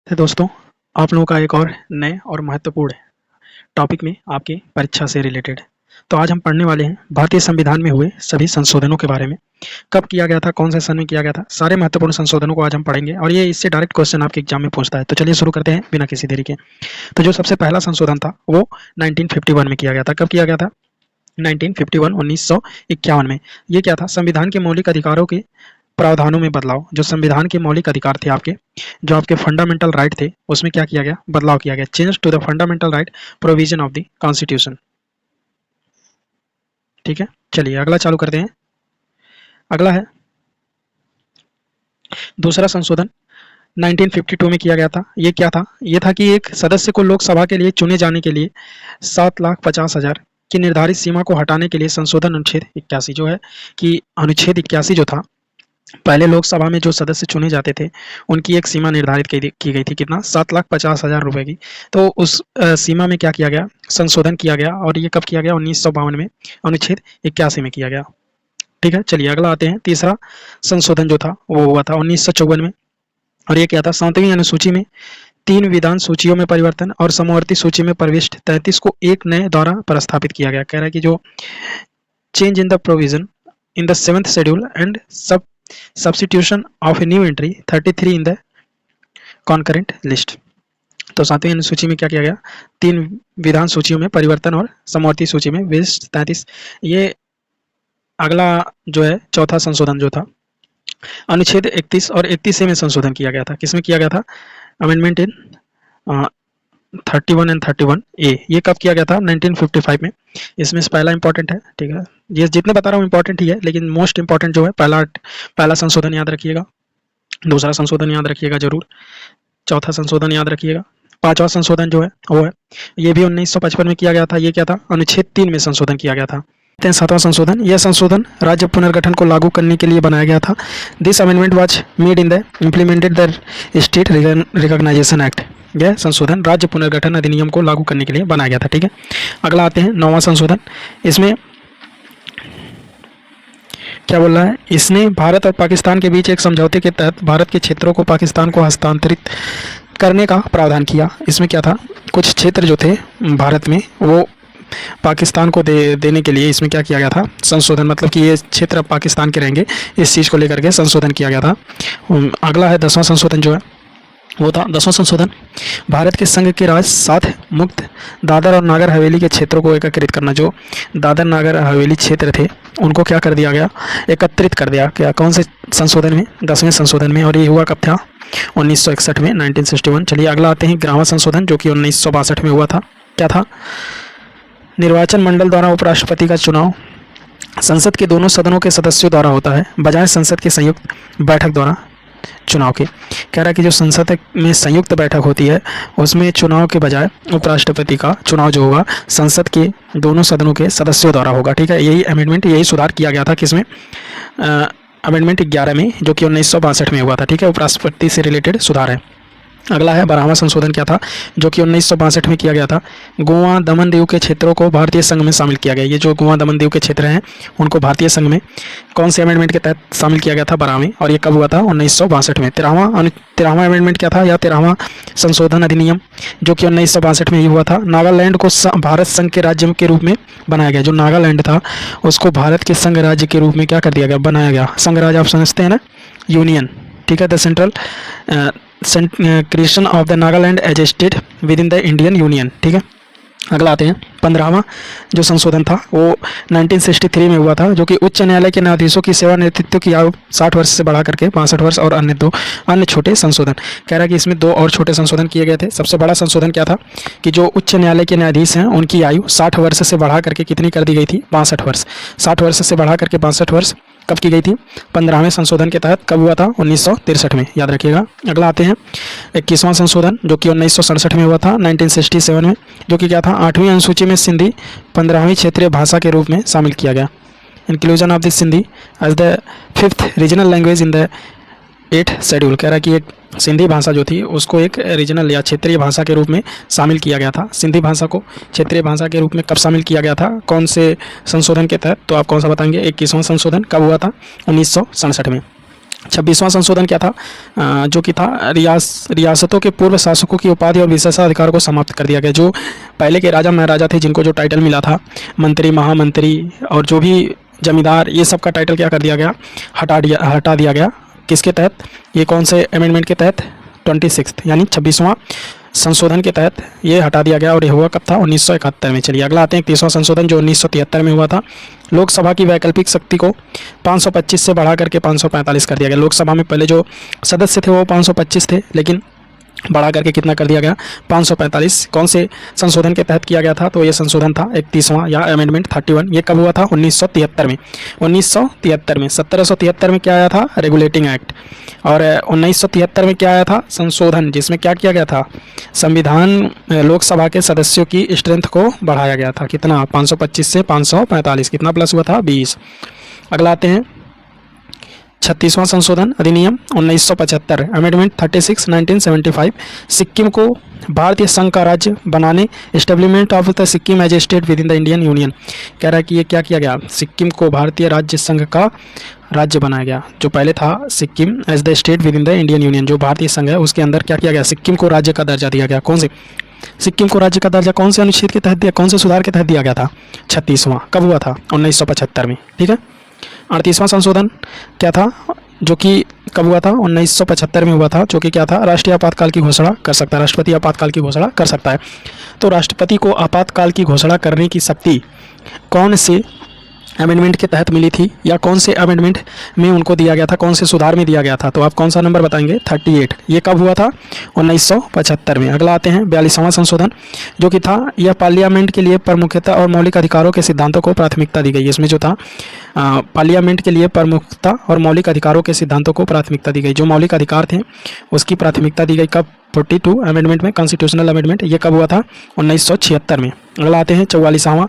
तो दोस्तों, आप लोगों का एक और नए और महत्वपूर्ण टॉपिक में आपकी परीक्षा से रिलेटेड। तो आज हम पढ़ने वाले हैं भारतीय संविधान में हुए सभी संशोधनों के बारे में। कब किया गया था, कौन से सन में किया गया था, सारे महत्वपूर्ण संशोधनों को आज हम पढ़ेंगे और ये इससे डायरेक्ट क्वेश्चन आपके एग्जाम में पूछता है। तो चलिए शुरू करते हैं बिना किसी देरी के। तो जो सबसे पहला संशोधन था वो 1951 में किया गया था। कब किया गया था? 1951 1951 में। ये क्या था? संविधान के मौलिक अधिकारों के प्रावधानों में बदलाव। जो संविधान के मौलिक अधिकार थे आपके, जो आपके फंडामेंटल राइट थे, उसमें क्या किया गया? बदलाव किया गया। Change to the fundamental right provision of the constitution. ठीक है, चलिए अगला चालू करते हैं। अगला है दूसरा संशोधन 1952 में किया गया था। ये क्या था? ये था कि एक सदस्य को लोकसभा के लिए चुने जाने के लिए 7,50,000 की निर्धारित सीमा को हटाने के लिए संशोधन अनुच्छेद 81 जो है कि अनुच्छेद 81 जो था, पहले लोकसभा में जो सदस्य चुने जाते थे उनकी एक सीमा निर्धारित की गई थी। कितना? 7,50,000 रुपए की। तो उस सीमा में क्या किया गया? संशोधन किया गया। और ये कब किया गया? 1952 में अनुच्छेद 81 में किया गया। ठीक है, चलिए अगला आते हैं। तीसरा संशोधन जो था वो हुआ था 1954 में। और ये क्या था? 7वीं अनुसूची में 3 विधान सूचियों में परिवर्तन और समवर्ती सूची में प्रविष्ट 33 को एक नए द्वारा प्रस्थापित किया गया। कह रहा है कि जो change in the provision in the 7th schedule and substitution of a new entry 33 in the concurrent list। तो 7वीं अनुसूची में क्या किया गया? 3 विधान सूचियों में परिवर्तन और समवर्ती सूची में विशिष्ट 33। ये अगला जो है चौथा संशोधन जो था, अनुच्छेद 31 और 31 में संशोधन किया गया था। किसमें किया गया था? अमेंडमेंट इन 31 एंड 31 ए। ये कब किया गया था? 1955 में। इसमें से पहला इंपॉर्टेंट है। ठीक है, ये जितने बता रहा हूँ इंपॉर्टेंट ही है, लेकिन मोस्ट इंपॉर्टेंट जो है पहला संशोधन याद रखिएगा, दूसरा संशोधन याद रखिएगा जरूर, चौथा संशोधन याद रखिएगा, पांचवा संशोधन जो है वो है, ये भी 1955 में किया गया था। ये क्या था? अनुच्छेद 3 में संशोधन किया गया था। 7वां संशोधन, यह संशोधन राज्य पुनर्गठन को लागू करने के लिए बनाया गया था। This amendment was made in the implemented the state recognisation act. यह संशोधन राज्य पुनर्गठन अधिनियम को लागू करने के लिए बनाया गया था। ठीक है, अगला आते हैं 9वां संशोधन। इसमें क्या बोल रहा है? इसने भारत और पाकिस्तान के बीच एक समझौते के तहत भारत के क्षेत्रों को पाकिस्तान को हस्तांतरित करने का प्रावधान किया। इसमें क्या था? कुछ क्षेत्र जो थे भारत में वो पाकिस्तान को देने के लिए इसमें क्या किया गया था? संशोधन, मतलब कि ये क्षेत्र अब पाकिस्तान के रहेंगे, इस चीज़ को लेकर के संशोधन किया गया था। अगला है 10वां संशोधन जो है वो था 10वां संशोधन, भारत के संघ के राज्य साथ मुक्त दादर और नागर हवेली के क्षेत्रों को एकत्रित करना। जो दादर नागर हवेली क्षेत्र थे उनको क्या कर दिया गया? एकत्रित कर दिया। क्या? कौन से संशोधन में? 10वें संशोधन में। और ये हुआ कब था? 1961 में, 1961। चलिए अगला आते हैं 11वां संशोधन जो कि 1962 में हुआ था। क्या था? निर्वाचन मंडल द्वारा उपराष्ट्रपति का चुनाव संसद के दोनों सदनों के सदस्यों द्वारा होता है, बजाय संसद की संयुक्त बैठक द्वारा चुनाव के। कह रहा है कि जो संसद में संयुक्त बैठक होती है उसमें चुनाव के बजाय उपराष्ट्रपति का चुनाव जो होगा संसद के दोनों सदनों के सदस्यों द्वारा होगा। ठीक है, यही अमेंडमेंट, यही सुधार किया गया था। किसमें? अमेंडमेंट 11 में जो कि 1962 में हुआ था। ठीक है, उपराष्ट्रपति से रिलेटेड सुधार है। अगला है 12वां संशोधन। क्या था? जो कि 1962 में किया गया था, गोवा दमन दीव के क्षेत्रों को भारतीय संघ में शामिल किया गया। ये जो गोवा दमन दीव के क्षेत्र हैं उनको भारतीय संघ में कौन से अमेंडमेंट के तहत शामिल किया गया था? 12वें। और ये कब हुआ था? 1962 में। 13वां अमेंडमेंट क्या था या 13वां संशोधन अधिनियम जो कि 1962 में ही हुआ था, नागालैंड को भारत संघ के राज्य के रूप में बनाया गया। जो नागालैंड था उसको भारत के संघ राज्य के रूप में क्या कर दिया गया? बनाया गया। संघ राज्य आप समझते हैं ना, यूनियन। ठीक है, the central creation of the Nagaland as a state within the Indian union. ठीक है, अगला आते हैं 15वां जो संशोधन था वो 1963 में हुआ था, जो कि उच्च न्यायालय के न्यायाधीशों की सेवा नेतृत्व की आयु 60 वर्ष से बढ़ा करके 65 वर्ष और अन्य छोटे संशोधन। कह रहा है कि इसमें 2 और छोटे संशोधन किए गए थे। सबसे बड़ा संशोधन क्या था? कि जो उच्च न्यायालय के न्यायाधीश हैं उनकी आयु 60 वर्ष से बढ़ा करके कितनी कर दी गई थी? 65 वर्ष। 60 वर्ष से बढ़ा करके 65 वर्ष कब की गई थी? 15वें संशोधन के तहत। कब हुआ था? 1963 में, याद रखिएगा। अगला आते हैं 21वां संशोधन जो कि 1967 में हुआ था, 1967 में, जो कि क्या था? 8वीं अनुसूची में सिंधी 15वीं क्षेत्रीय भाषा के रूप में शामिल किया गया। Inclusion of the Sindhi as the 5th regional language in the 8th schedule. कह रहा है कि एक सिंधी भाषा जो थी उसको एक रीजनल या क्षेत्रीय भाषा के रूप में शामिल किया गया था। सिंधी भाषा को क्षेत्रीय भाषा के रूप में कब शामिल किया गया था? कौन से संशोधन के तहत? तो आप कौन सा बताएंगे? 21वां संशोधन कब हुआ था? 1967 में। 26वां संशोधन क्या था? जो कि था रियासतों के पूर्व शासकों की उपाधि और विशेषाधिकार को समाप्त कर दिया गया। जो पहले के राजा महाराजा थे जिनको जो टाइटल मिला था मंत्री, महामंत्री और जो भी जमींदार, ये सब का टाइटल क्या कर दिया गया? हटा दिया गया। किसके तहत? ये कौन से अमेंडमेंट के तहत? 26 यानी 26वां संशोधन के तहत ये हटा दिया गया। और ये हुआ कब था? 1971 में। चलिए अगला आते हैं 31वां संशोधन जो 1973 में हुआ था। लोकसभा की वैकल्पिक शक्ति को 525 से बढ़ा करके 545 कर दिया गया। लोकसभा में पहले जो सदस्य थे वो 525 थे, लेकिन बढ़ा करके कितना कर दिया गया? 545। कौन से संशोधन के तहत किया गया था? तो ये संशोधन था 31वां या अमेंडमेंट 31। ये कब हुआ था? 1973 में। 1973 में 1773 में क्या आया था? Regulating act. और 1973 में क्या आया था? संशोधन, जिसमें क्या किया गया था? संविधान लोकसभा के सदस्यों की स्ट्रेंथ को बढ़ाया गया था। कितना? 525 से 545। कितना प्लस हुआ था? 20। अगला आते हैं 36वां संशोधन अधिनियम 1975 अमेंडमेंट 36 1975 सिक्किम को भारतीय संघ का राज्य बनाने, establishment of the Sikkim as a state within the Indian union. कह रहा है कि ये क्या किया गया? सिक्किम को भारतीय राज्य संघ का राज्य बनाया गया। जो पहले था Sikkim as the state within the Indian union, जो भारतीय संघ है उसके अंदर क्या किया गया? सिक्किम को राज्य का दर्जा दिया गया। कौन से? सिक्किम को राज्य का दर्जा कौन से अनुच्छेद के तहत दिया? कौन से सुधार के तहत दिया गया था? 36वां। कब हुआ था? 1975 में। ठीक है। 38वां संशोधन क्या था? जो कि कब हुआ था? 1975 में हुआ था। जो कि क्या था? राष्ट्रीय आपातकाल की घोषणा कर सकता है। राष्ट्रपति आपातकाल की घोषणा कर सकता है। तो राष्ट्रपति को आपातकाल की घोषणा करने की शक्ति कौन से अमेंडमेंट के तहत मिली थी, या कौन से अमेंडमेंट में उनको दिया गया था? कौन से सुधार में दिया गया था? तो आप कौन सा नंबर बताएंगे? 38। ये कब हुआ था? 1975 में। अगला आते हैं 42वां संशोधन जो कि था यह पार्लियामेंट के लिए प्रमुखता और मौलिक अधिकारों के सिद्धांतों को प्राथमिकता दी गई। इसमें जो था पार्लियामेंट के लिए प्रमुखता और मौलिक अधिकारों के सिद्धांतों को प्राथमिकता दी गई। जो मौलिक अधिकार थे उसकी प्राथमिकता दी गई। कब? 42 अमेंडमेंट में, कॉन्स्टिट्यूशनल अमेंडमेंट। ये कब हुआ था? 1976 में। अगला आते हैं 44वां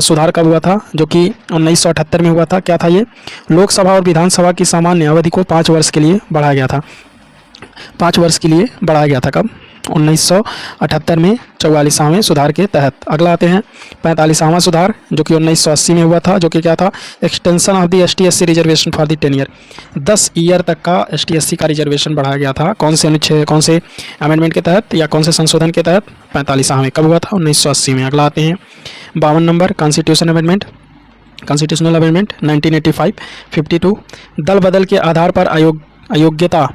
सुधार कब हुआ था? जो कि 1978 में हुआ था। क्या था ये? लोकसभा और विधानसभा की सामान्य अवधि को 5 वर्ष के लिए बढ़ाया गया था। 5 वर्ष के लिए बढ़ाया गया था। कब? 1978 में 44वें सुधार के तहत। अगला आते हैं 45वां सुधार जो कि 1980 में हुआ था। जो कि क्या था? Extension of the ST/SC reservation for the 10 year. 10 year तक का ST/SC का रिजर्वेशन बढ़ाया गया था। कौन से अनुच्छेद, कौन से अमेंडमेंट के तहत या कौन से संशोधन के तहत? 45वां। कब हुआ था? 1980 में। अगला आते हैं 52 number constitution amendment, constitutional amendment 1985 52 दल बदल के आधार पर अयोग्यता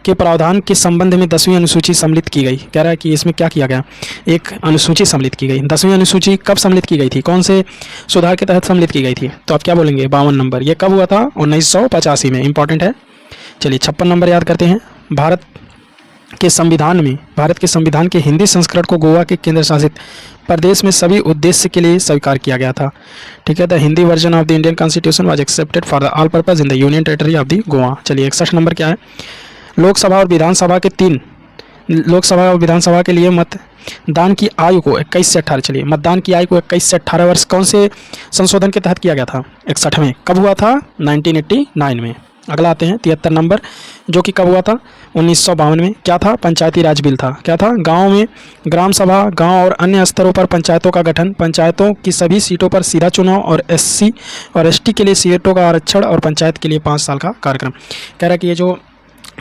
के प्रावधान के संबंध में 10वीं अनुसूची सम्मिलित की गई। कह रहा है कि इसमें क्या किया गया? एक अनुसूची सम्मिलित की गई। 10वीं अनुसूची कब सम्मिलित की गई थी? कौन से सुधार के तहत सम्मिलित की गई थी? तो आप क्या बोलेंगे? 52 नंबर। ये कब हुआ था? 1985 में। इंपॉर्टेंट है। चलिए 56 नंबर याद करते हैं। भारत के संविधान के हिंदी संस्करण को गोवा के केंद्र शासित प्रदेश में सभी उद्देश्य के लिए स्वीकार किया गया था। ठीक है। The Hindi version of the Indian constitution was accepted for the all purpose in the union territory of the Goa. चलिए 61 नंबर क्या है? लोकसभा और विधानसभा के लिए मतदान की आयु को 21 से 18 चलिए मतदान की आयु को 21 से 18 वर्ष कौन से संशोधन के तहत किया गया था? 61 में। कब हुआ था? 1989 में। अगला आते हैं 73 नंबर जो कि कब हुआ था? 1952 में। क्या था? पंचायती राज बिल था। क्या था? गांव में ग्राम सभा, गांव और अन्य स्तरों पर पंचायतों का गठन, पंचायतों की सभी सीटों पर सीधा चुनाव और SC और ST के लिए सीटों का आरक्षण और पंचायत के लिए 5 साल का कार्यक्रम। कह रहा है कि ये जो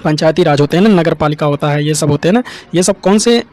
पंचायती राज होते हैं ना, नगर पालिका होता है, ये सब होते हैं ना, ये सब कौन से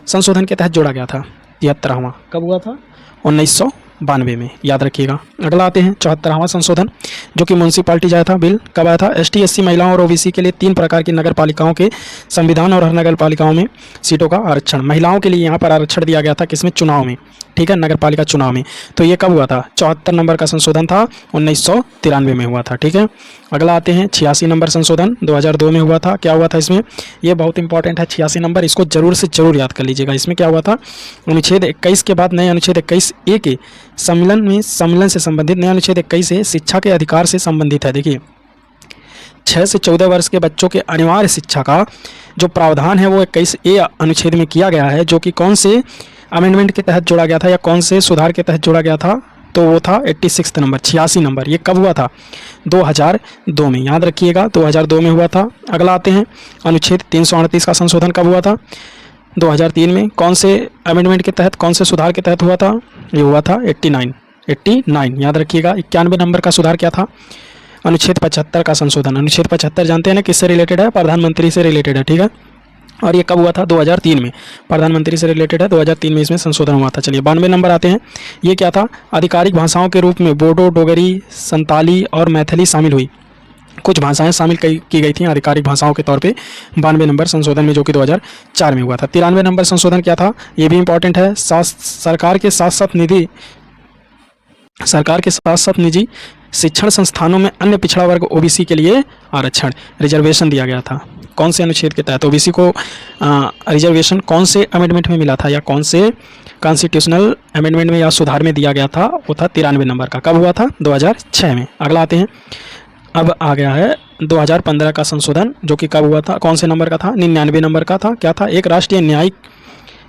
संशोधन के तहत जोड़ा गया था? 73वां। कब हुआ था? 1992 में। याद रखिएगा। अगला आते हैं 74वां संशोधन जो कि म्यूनसिपालिटी आया था बिल। कब आया था? ST/SC महिलाओं और OBC के लिए 3 प्रकार की नगर पालिकाओं के संविधान और हर नगर पालिकाओं में सीटों का आरक्षण। महिलाओं के लिए यहाँ पर आरक्षण दिया गया था। किसमें? चुनाव में। ठीक है, नगर पालिका चुनाव में। तो ये कब हुआ था? 74 नंबर का संशोधन था, 1993 में हुआ था। ठीक है। अगला आते हैं 86 नंबर संशोधन 2002 में हुआ था। क्या हुआ था इसमें? ये बहुत इंपॉर्टेंट है 86 नंबर, इसको जरूर से जरूर याद कर लीजिएगा। इसमें क्या हुआ था? अनुच्छेद 21 के बाद नए अनुच्छेद 21A के सम्मिलन से संबंधित नया अनुच्छेद 21 से शिक्षा के अधिकार से संबंधित है। देखिए 6 से 14 वर्ष के बच्चों के अनिवार्य शिक्षा का जो प्रावधान है वो 21A अनुच्छेद में किया गया है, जो कि कौन से अमेंडमेंट के तहत जोड़ा गया था या कौन से सुधार के तहत जोड़ा गया था? तो वो था 86 नंबर, 86 नंबर। ये कब हुआ था? 2002 में। याद रखिएगा 2002 में हुआ था। अगला आते हैं अनुच्छेद 338 का संशोधन कब हुआ था? 2003 में। कौन से अमेंडमेंट के तहत, कौन से सुधार के तहत हुआ था? ये हुआ था 89। याद रखिएगा। 91 नंबर का सुधार क्या था? अनुच्छेद 75 का संशोधन। अनुच्छेद 75 जानते हैं ना किससे रिलेटेड है? प्रधानमंत्री से रिलेटेड है, ठीक है। और ये कब हुआ था? 2003 में। प्रधानमंत्री से रिलेटेड है, 2003 में इसमें संशोधन हुआ था। चलिए 92 नंबर आते हैं। ये क्या था? आधिकारिक भाषाओं के रूप में बोडो, डोगरी, संताली और मैथिली शामिल हुई। कुछ भाषाएं शामिल की गई थी आधिकारिक भाषाओं के तौर पे 92 नंबर संशोधन में, जो कि 2004 में हुआ था। 93 नंबर संशोधन क्या था? ये भी इंपॉर्टेंट है। सरकार के साथ साथ निजी शिक्षण संस्थानों में अन्य पिछड़ा वर्ग ओबीसी के लिए आरक्षण, रिजर्वेशन दिया गया था। कौन से अनुच्छेद के तहत ओबीसी को रिजर्वेशन कौन से अमेंडमेंट में मिला था, या कौन से कॉन्स्टिट्यूशनल अमेंडमेंट में या सुधार में दिया गया था? वो था 93 नंबर का। कब हुआ था? 2006 में। अगला आते हैं, अब आ गया है 2015 का संशोधन, जो कि कब हुआ था? कौन से नंबर का था? 99 नंबर का था। क्या था? एक राष्ट्रीय न्यायिक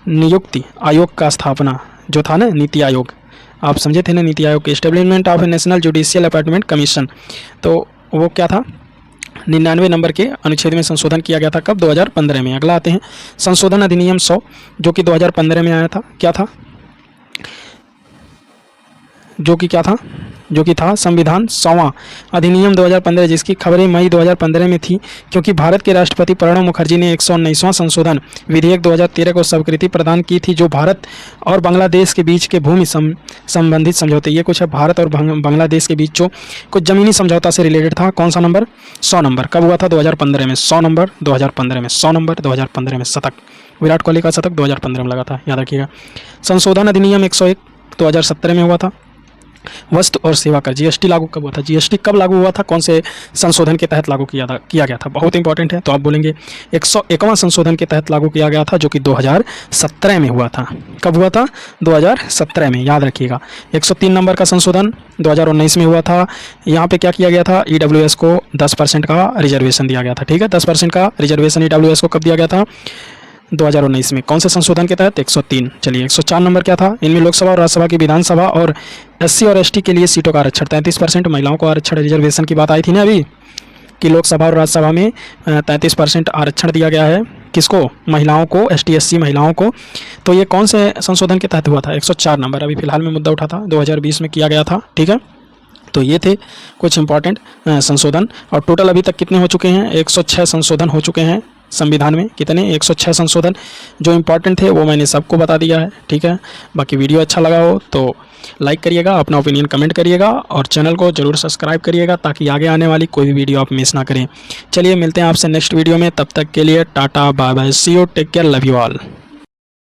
नियुक्ति आयोग का स्थापना, जो था ना नीति आयोग, आप समझे थे ना नीति आयोग के, establishment of A national judicial appointment commission. तो वो क्या था? 99 नंबर के अनुच्छेद में संशोधन किया गया था। कब? 2015 में। अगला आते हैं, संशोधन अधिनियम 100, जो कि 2015 में आया था। क्या था? जो कि था संविधान 100वां अधिनियम 2015, जिसकी खबरें मई 2015 में थी, क्योंकि भारत के राष्ट्रपति प्रणब मुखर्जी ने 119वां संशोधन विधेयक 2013 को स्वीकृति प्रदान की थी, जो भारत और बांग्लादेश के बीच के भूमि संबंधित समझौते, ये कुछ है भारत और बांग्लादेश के बीच जो कुछ जमीनी समझौता से रिलेटेड था। कौन सा नंबर? 100 नंबर। कब हुआ था? 2015 में। 100 नंबर 2015 में। 100 नंबर 2015 में। शतक, विराट कोहली का शतक 2015 में लगा था, याद रखिएगा। संशोधन अधिनियम 101 2017 में हुआ था। वस्तु और सेवा कर, जीएसटी लागू कब हुआ था? जीएसटी कब लागू हुआ था? कौन से संशोधन के तहत लागू किया गया था? बहुत इंपॉर्टेंट है, तो आप बोलेंगे 101वां संशोधन के तहत लागू किया गया था, जो कि 2017 में हुआ था। कब हुआ था? 2017 में, याद रखिएगा। 103 नंबर का संशोधन 2019 में हुआ था। यहाँ पे क्या किया गया था? ईडब्ल्यूएस को 10% का रिजर्वेशन दिया गया था, ठीक है। 10% का रिजर्वेशन ईडब्ल्यूएस को कब दिया गया था? 2019 में। कौन से संशोधन के तहत? 103। चलिए 104 नंबर क्या था? इनमें लोकसभा और राज्यसभा की विधानसभा और एससी और एसटी के लिए सीटों का आरक्षण, 33% महिलाओं को आरक्षण, रिजर्वेशन की बात आई थी ना अभी, कि लोकसभा और राज्यसभा में 33% आरक्षण दिया गया है। किसको? महिलाओं को, एसटी एससी महिलाओं को। तो ये कौन से संशोधन के तहत हुआ था? 104 नंबर अभी फिलहाल में मुद्दा उठा था, 2020 में किया गया था, ठीक है। तो ये थे कुछ इंपॉर्टेंट संशोधन, और टोटल अभी तक कितने हो चुके हैं? 106 संशोधन हो चुके हैं संविधान में। कितने? 106 संशोधन। जो इंपॉर्टेंट थे वो मैंने सबको बता दिया है, ठीक है। बाकी वीडियो अच्छा लगा हो तो लाइक करिएगा, अपना ओपिनियन कमेंट करिएगा, और चैनल को जरूर सब्सक्राइब करिएगा, ताकि आगे आने वाली कोई भी वीडियो आप मिस ना करें। चलिए मिलते हैं आपसे नेक्स्ट वीडियो में, तब तक के लिए tata bye bye, see you, take care, love you all.